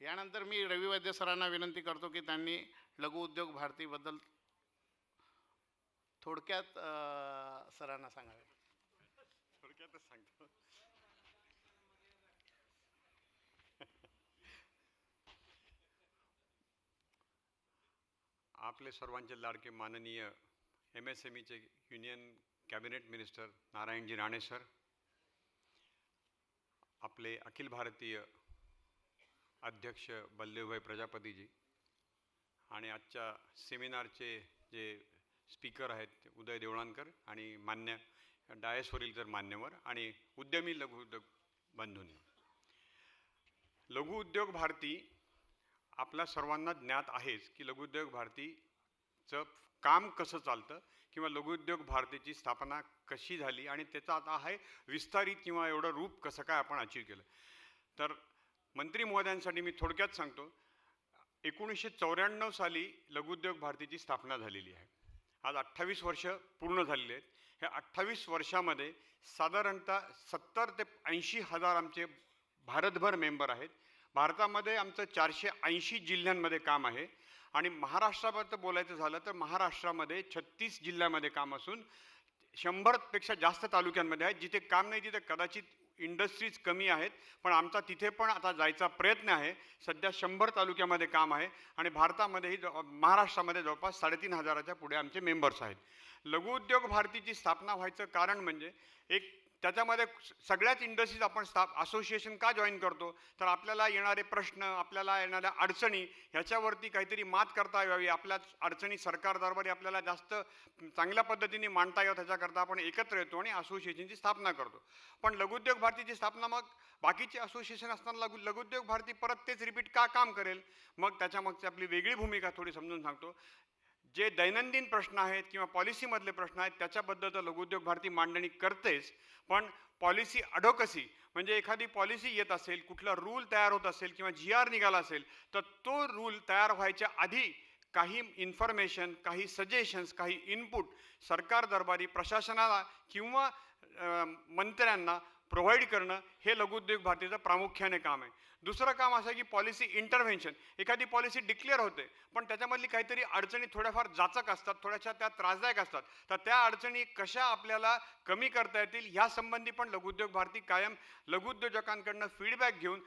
यानंतर मी रवी वैद्य सरांना विनंती करतो की त्यांनी लघु उद्योग भारतीबद्दल थोडक्यात सरांना सांगावे. थोडक्यातच सांगतो. आपले सर्वांचे लाडके माननीय MSMEचे union cabinet minister Narayanji Rane sir, आपले अखिल भारतीय अध्यक्ष बलदेवभाई प्रजापतीजी आणि आजच्या सेमिनारचे जे स्पीकर आहेत उदय देवळानकर आणि मान्य डायसवरील तर मान्यवर आणि उद्यमी लघु उद्योग बंधूंनी, लघु उद्योग भारती आपल्या सर्वांना ज्ञात आहेच की लघु उद्योग भारतीचं काम कसं चालतं किंवा लघु उद्योग भारतीची स्थापना कशी झाली आणि त्याचा आता आहे विस्तारित किंवा एवढं रूप कसं काय आपण अचीव केलं. तर मंत्री महोदयांसाठी मी थोडक्यात सांगतो. 1994 साली लघु उद्योग भारतीची स्थापना झालेली आहे. आज 28 वर्ष पूर्ण झालेली आहेत. ह्या 28 वर्षामध्ये साधारणतः 70 ते 80 हजार आमचे भारतभर मेंबर आहेत. भारतामध्ये आमचं 480 जिल्ह्यांमध्ये काम आहे आणि महाराष्ट्राबद्दल बोलायचं झालं तर महाराष्ट्रामध्ये 36 जिल्ह्यामध्ये काम असून 100पेक्षा जास्त तालुक्यांमध्ये आहेत. जिथे काम नाही तिथे कदाचित इंडस्ट्रीज कमी आहेत, पण आमचा तिथे पण आता जायचा प्रयत्न आहे. सध्या 100 तालुक्यामध्ये काम आहे आणि भारतामध्येही महाराष्ट्रामध्ये जवळपास 3,500च्या पुढे आमचे मेंबर्स आहेत. लघु उद्योग भारतीची स्थापना व्हायचं कारण म्हणजे एक त्याच्यामध्ये सगळ्याच इंडस्ट्रीज आपण असोसिएशन का जॉईन करतो तर आपल्याला येणारे प्रश्न, आपल्याला येणाऱ्या अडचणी ह्याच्यावरती काहीतरी मात करता यावी, आपल्या अडचणी सरकार दरबारी आपल्याला जास्त चांगल्या पद्धतीने मांडता यावं त्याच्याकरता आपण एकत्र येतो आणि असोसिएशनची स्थापना करतो. पण लघु उद्योग भारतीची स्थापना मग बाकीची असोसिएशन असताना लघु उद्योग भारती परत तेच रिपीट का काम करेल? मग त्याच्यामागची आपली वेगळी भूमिका थोडी समजून सांगतो. जे दैनंदिन प्रश्न आहेत किंवा पॉलिसीमधले प्रश्न आहेत त्याच्याबद्दल तर लघु उद्योग भारती मांडणी करतेच, पण पॉलिसी अडोकसी म्हणजे एखादी पॉलिसी येत असेल, कुठला रूल तयार होत असेल किंवा GR निघाला असेल तर तो रूल तयार व्हायच्या आधी काही इन्फॉर्मेशन, काही सजेशन्स, काही इनपुट सरकार दरबारी प्रशासनाला किंवा मंत्र्यांना प्रोव्हाइड करणं हे लघु उद्योग भारतीचं प्रामुख्याने काम आहे. दुसरं काम असं आहे की पॉलिसी इंटरव्हेन्शन. एखादी पॉलिसी डिक्लेअर होते पण त्याच्यामधली काहीतरी अडचणी थोड्याफार जाचक असतात, थोड्याशा त्या त्रासदायक असतात, तर त्या अडचणी कशा आपल्याला कमी करता येतील ह्यासंबंधी पण लघु उद्योग भारती कायम लघु उद्योजकांकडनं फीडबॅक घेऊन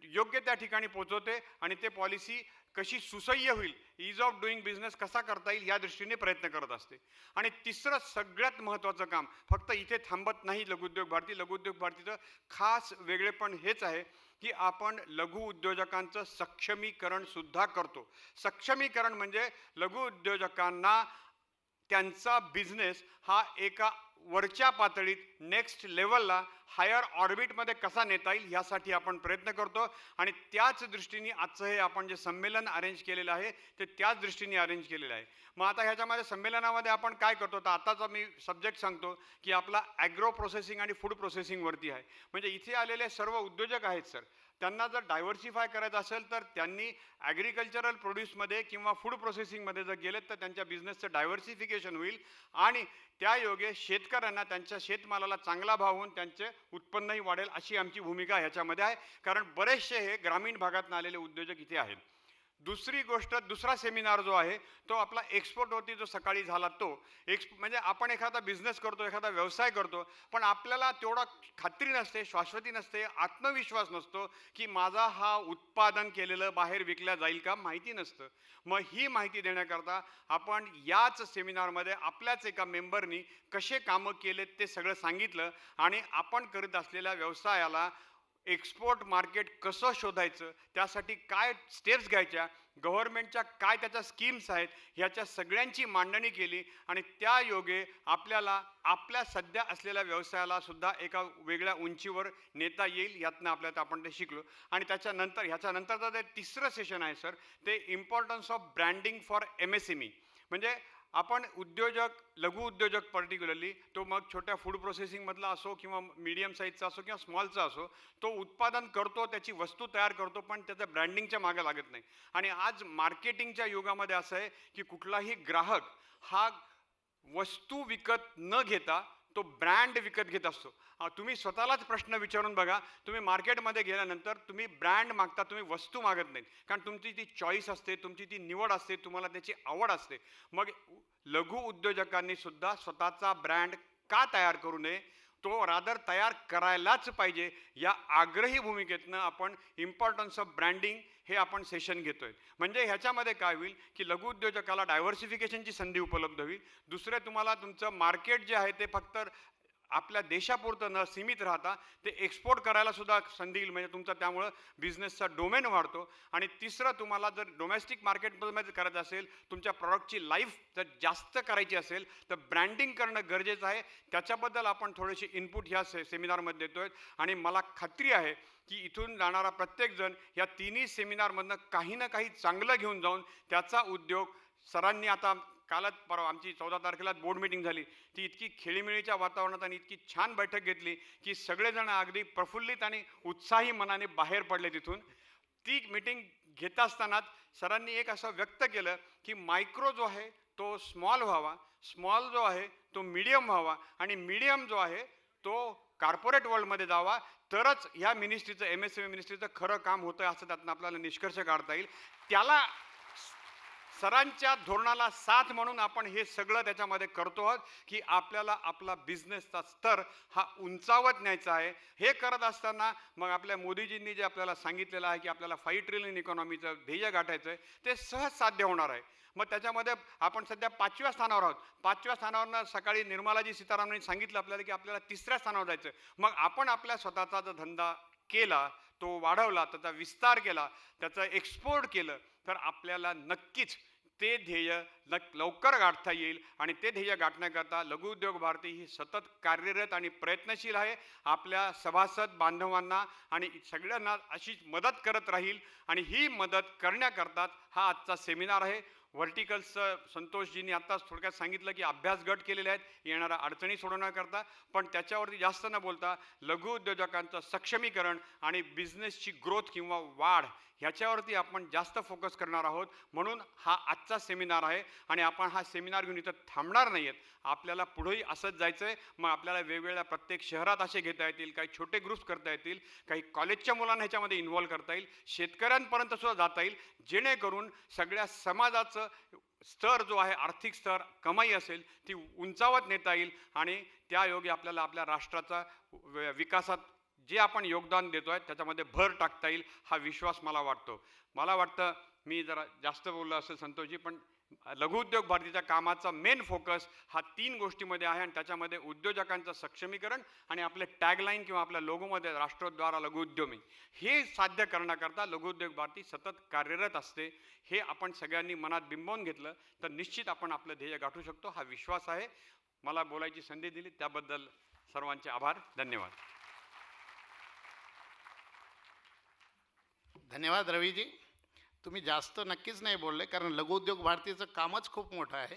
योग्य त्या ठिकाणी पोहोचवते आणि ते पॉलिसी कशी सुसह्य होईल, ईज ऑफ डुईंग बिझनेस कसा करता येईल या दृष्टीने प्रयत्न करत असते. आणि तिसरं सगळ्यात महत्त्वाचं काम फक्त इथे थांबत नाही लघु उद्योग भारती. लघु उद्योग भारतीचं खास वेगळेपण हेच आहे की आपण लघु उद्योजकांचं सक्षमीकरण सुद्धा करतो. सक्षमीकरण म्हणजे लघु उद्योजकांना त्यांचा बिझनेस हा एका वरच्या पातळीत नेक्स्ट लेवलला हायर ऑर्बिटमध्ये कसा नेता येईल यासाठी आपण प्रयत्न करतो आणि त्याच दृष्टीने आजचं हे आपण जे संमेलन अरेंज केलेलं आहे ते त्याच दृष्टीने अरेंज केलेलं आहे. मग आता ह्याच्यामध्ये संमेलनामध्ये आपण काय करतो तर आताचा मी सब्जेक्ट सांगतो की आपला ॲग्रो प्रोसेसिंग आणि फूड प्रोसेसिंगवरती आहे. म्हणजे इथे आलेले सर्व उद्योजक आहेत सर, त्यांना जर डायव्हर्सिफाय करायचं असेल तर त्यांनी ॲग्रिकल्चरल प्रोड्यूसमध्ये किंवा फूड प्रोसेसिंगमध्ये जर गेलेत तर त्यांच्या बिझनेसचं डायव्हर्सिफिकेशन होईल आणि त्या योगे शेतकऱ्यांना त्यांच्या शेतमालाला चांगला भाव होऊन त्यांचे उत्पन्नही वाढेल अशी आमची भूमिका ह्याच्यामध्ये आहे. कारण बरेचसे हे ग्रामीण भागातून आलेले उद्योजक इथे आहेत. दुसरी गोष्ट, दुसरा सेमिनार जो आहे तो आपला एक्सपोर्टवरती जो सकाळी झाला तो म्हणजे आपण एखादा बिझनेस करतो, एखादा व्यवसाय करतो, पण आपल्याला तेवढा खात्री नसते, शाश्वती नसते, आत्मविश्वास नसतो की माझा हा उत्पादन केलेलं बाहेर विकल्या जाईल का माहिती नसतं. मग ही माहिती देण्याकरता आपण याच सेमिनारमध्ये आपल्याच एका मेंबरनी कसे कामं केलेत ते सगळं सांगितलं आणि आपण करीत असलेल्या व्यवसायाला एक्सपोर्ट मार्केट कसं शोधायचं, त्यासाठी काय स्टेप्स घ्यायच्या, गव्हर्नमेंटच्या काय त्याच्या स्कीम्स आहेत ह्याच्या सगळ्यांची मांडणी केली आणि त्या योगे आपल्याला आपल्या सध्या असलेल्या व्यवसायाला सुद्धा एका वेगळ्या उंचीवर नेता येईल. यातनं आपल्याला आपण ते शिकलो. आणि त्याच्यानंतर ह्याच्यानंतरचं जे तिसरं सेशन आहे सर ते importance of branding for MSME. म्हणजे आपण उद्योजक, लघु उद्योजक पर्टिक्युलरली तो मग छोट्या फूड प्रोसेसिंगमधला असो किंवा मीडियम साईजचा असो किंवा स्मॉलचा असो, तो उत्पादन करतो, त्याची वस्तू तयार करतो, पण त्याचं ब्रँडिंगच्या मागे लागत नाही. आणि आज मार्केटिंगच्या युगामध्ये असं आहे की कुठलाही ग्राहक हा वस्तू विकत न घेता तो ब्रँड विकत घेत असतो. तुम्ही स्वतःलाच प्रश्न विचारून बघा, तुम्ही मार्केटमध्ये गेल्यानंतर तुम्ही ब्रँड मागता, तुम्ही वस्तू मागत नाहीत. कारण तुमची ती चॉईस असते, तुमची ती निवड असते, तुम्हाला त्याची आवड असते. मग लघु उद्योजकांनी सुद्धा स्वतःचा ब्रँड का तयार करू नये, तो रादर तयार करायलाच पाहिजे. या आग्रही भूमिकेतनं आपण इम्पॉर्टन्स ऑफ ब्रँडिंग हे आपण सेशन घेतोय. म्हणजे ह्याच्यामध्ये काय होईल की लघु उद्योजकाला डायव्हर्सिफिकेशनची संधी उपलब्ध होईल. दुसरे तुम्हाला तुमचं मार्केट जे आहे ते फक्त आपल्या देशापुरतं न सीमित राहता ते एक्सपोर्ट करायला सुद्धा संधी येईल. म्हणजे तुमचा त्यामुळं बिझनेसचा डोमेन वाढतो. आणि तिसरं, तुम्हाला जर डोमेस्टिक मार्केटमध्ये करायचं असेल, तुमच्या प्रॉडक्टची लाईफ जर जास्त करायची असेल तर ब्रँडिंग करणं गरजेचं आहे. त्याच्याबद्दल आपण थोडेसे इनपुट ह्या सेमिनारमध्ये देतोय. आणि मला खात्री आहे की इथून जाणारा प्रत्येकजण या तिन्ही सेमिनारमधनं काही ना काही चांगलं घेऊन जाऊन त्याचा उद्योग सरांनी आता कालच परवा आमची 14 तारखेला बोर्ड मीटिंग झाली. ती इतकी खेळीमेळीच्या वातावरणात आणि इतकी छान बैठक घेतली की सगळेजण अगदी प्रफुल्लित आणि उत्साही मनाने बाहेर पडले तिथून. ती मीटिंग घेत असतानाच सरांनी एक असं व्यक्त केलं की मायक्रो जो आहे तो स्मॉल व्हावा, स्मॉल जो आहे तो मीडियम व्हावा, आणि मीडियम जो आहे तो कॉर्पोरेट वर्ल्डमध्ये जावा. तरच ह्या मिनिस्ट्रीचं, MSME मिनिस्ट्रीचं खरं काम होतं असं त्यातनं आपल्याला निष्कर्ष काढता येईल. त्याला सरांच्या धोरणाला साथ म्हणून आपण हे सगळं त्याच्यामध्ये करतो आहोत की आपल्याला आपला बिझनेसचा स्तर हा उंचावत न्यायचा आहे. हे करत असताना मग आपल्या मोदीजींनी जे आपल्याला सांगितलेलं आहे की आपल्याला 5 ट्रिलियन इकॉनॉमीचं ध्येय गाठायचं आहे, ते सहज साध्य होणार आहे. मग त्याच्यामध्ये आपण सध्या 5व्या स्थानावर आहोत. 5व्या स्थानावरनं सकाळी निर्मलाजी सीतारामन सांगितलं आपल्याला की आपल्याला 3ऱ्या स्थानावर जायचं आहे. मग आपण आपल्या स्वतःचा जो धंदा केला, तो वाढवला, त्याचा विस्तार केला, त्याचं एक्सपोर्ट केलं, तर आपल्याला नक्कीच ते ध्येय लवकर गाठता येईल. आणि ते ध्येय गाठण्याकरता लघु उद्योग भारती ही सतत कार्यरत आणि प्रयत्नशील आहे. आपल्या सभासद बांधवांना आणि सगळ्यांना अशीच मदत करत राहील. आणि ही मदत करण्याकरता हा आजचा सेमिनार आहे. व्हर्टिकल्सचं संतोषजींनी आत्ताच थोडक्यात सांगितलं की अभ्यास गट केलेले आहेत येणाऱ्या अडचणी सोडवण्याकरता. पण त्याच्यावरती जास्त न बोलता लघु उद्योजकांचं सक्षमीकरण आणि बिझनेसची ग्रोथ किंवा वाढ ह्याच्यावरती आपण जास्त फोकस करणार आहोत. म्हणून हा आजचा सेमिनार आहे. आणि आपण हा सेमिनार घेऊन इथं थांबणार नाही आहेत. आपल्याला पुढेही असंच जायचं आहे. मग आपल्याला वेगवेगळ्या प्रत्येक शहरात असे घेता येतील, काही छोटे ग्रुप्स करता येतील, काही कॉलेजच्या मुलांना ह्याच्यामध्ये इन्व्हॉल्व करता येईल, शेतकऱ्यांपर्यंत सुद्धा जाता येईल, जेणेकरून सगळ्या समाजाचं स्तर जो आहे, आर्थिक स्तर, कमाई असेल, ती उंचावत नेता येईल. आणि त्यायोगे आपल्याला आपल्या राष्ट्राचा विकासात जे आपण योगदान देतो आहे त्याच्यामध्ये भर टाकता येईल, हा विश्वास मला वाटतो. मला वाटतं मी जरा जास्त बोललो असेल संतोषजी, पण लघु उद्योग भारतीच्या कामाचा मेन फोकस हा 3 गोष्टीमध्ये आहे. आणि त्याच्यामध्ये उद्योजकांचं सक्षमीकरण आणि आपले टॅगलाईन किंवा आपल्या लोगोमध्ये राष्ट्रोद्वारा लघु उद्योमी हे साध्य करण्याकरता लघु उद्योग भारती सतत कार्यरत असते. हे आपण सगळ्यांनी मनात बिंबवून घेतलं तर निश्चित आपण आपलं ध्येय गाठू शकतो, हा विश्वास आहे. मला बोलायची संधी दिली त्याबद्दल सर्वांचे आभार. धन्यवाद. धन्यवाद रवीजी. तुम्ही जास्त नक्कीच नाही बोलले, कारण लघु उद्योग भारतीचं कामच खूप मोठं आहे.